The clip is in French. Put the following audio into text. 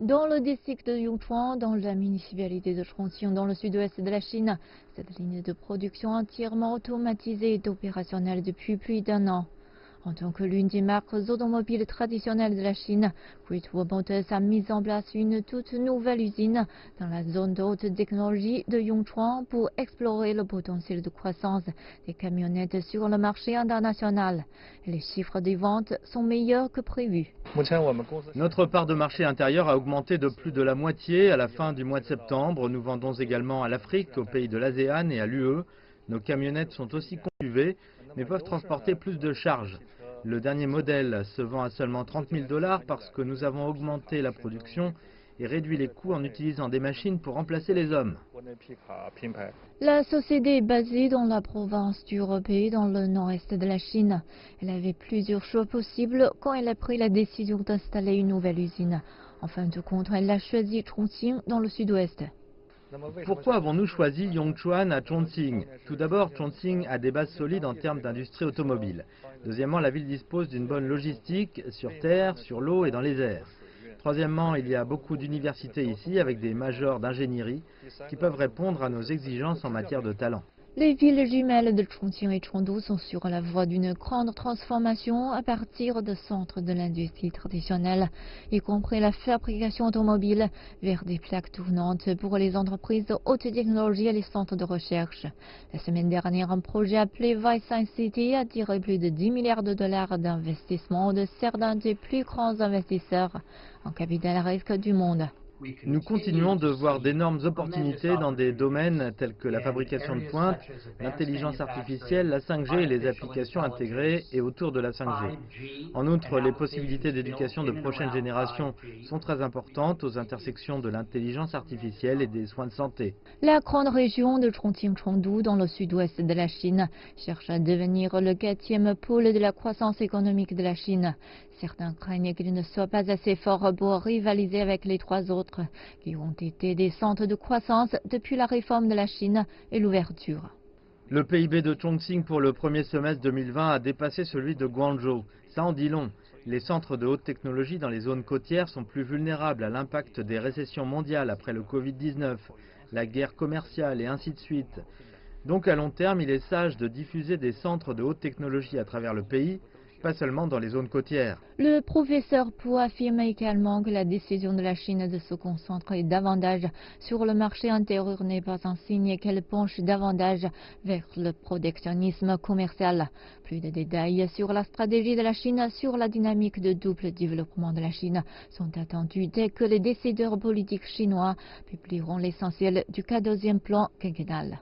Dans le district de Yongchuan, dans la municipalité de Chongqing, dans le sud-ouest de la Chine, cette ligne de production entièrement automatisée est opérationnelle depuis plus d'un an. En tant que l'une des marques automobiles traditionnelles de la Chine, Great Wall Motors a mis en place une toute nouvelle usine dans la zone de haute technologie de Yongchuan pour explorer le potentiel de croissance des camionnettes sur le marché international. Les chiffres des ventes sont meilleurs que prévu. Notre part de marché intérieur a augmenté de plus de la moitié à la fin du mois de septembre. Nous vendons également à l'Afrique, aux pays de l'ASEAN et à l'UE. Nos camionnettes sont aussi conduites, mais peuvent transporter plus de charges. Le dernier modèle se vend à seulement 30 000 $ parce que nous avons augmenté la production et réduit les coûts en utilisant des machines pour remplacer les hommes. La société est basée dans la province du Hebei, dans le nord-est de la Chine. Elle avait plusieurs choix possibles quand elle a pris la décision d'installer une nouvelle usine. En fin de compte, elle a choisi Chongqing dans le sud-ouest. Pourquoi avons-nous choisi Yongchuan à Chongqing? Tout d'abord, Chongqing a des bases solides en termes d'industrie automobile. Deuxièmement, la ville dispose d'une bonne logistique sur terre, sur l'eau et dans les airs. Troisièmement, il y a beaucoup d'universités ici avec des majors d'ingénierie qui peuvent répondre à nos exigences en matière de talent. Les villes jumelles de Chongqing et Chengdu sont sur la voie d'une grande transformation à partir de centres de l'industrie traditionnelle, y compris la fabrication automobile, vers des plaques tournantes pour les entreprises de haute technologie et les centres de recherche. La semaine dernière, un projet appelé Vice City a attiré plus de 10 milliards de dollars d'investissement de certains des plus grands investisseurs en capital risque du monde. Nous continuons de voir d'énormes opportunités dans des domaines tels que la fabrication de pointe, l'intelligence artificielle, la 5G et les applications intégrées et autour de la 5G. En outre, les possibilités d'éducation de prochaines générations sont très importantes aux intersections de l'intelligence artificielle et des soins de santé. La grande région de Chongqing-Chengdu, dans le sud-ouest de la Chine, cherche à devenir le 4e pôle de la croissance économique de la Chine. Certains craignent qu'il ne soit pas assez fort pour rivaliser avec les 3 autres, qui ont été des centres de croissance depuis la réforme de la Chine et l'ouverture. Le PIB de Chongqing pour le premier semestre 2020 a dépassé celui de Guangzhou. Ça en dit long. Les centres de haute technologie dans les zones côtières sont plus vulnérables à l'impact des récessions mondiales après le Covid-19, la guerre commerciale et ainsi de suite. Donc à long terme, il est sage de diffuser des centres de haute technologie à travers le pays, pas seulement dans les zones côtières. Le professeur Po affirme également que la décision de la Chine de se concentrer davantage sur le marché intérieur n'est pas un signe qu'elle penche davantage vers le protectionnisme commercial. Plus de détails sur la stratégie de la Chine, sur la dynamique de double développement de la Chine sont attendus dès que les décideurs politiques chinois publieront l'essentiel du 14e plan quinquennal.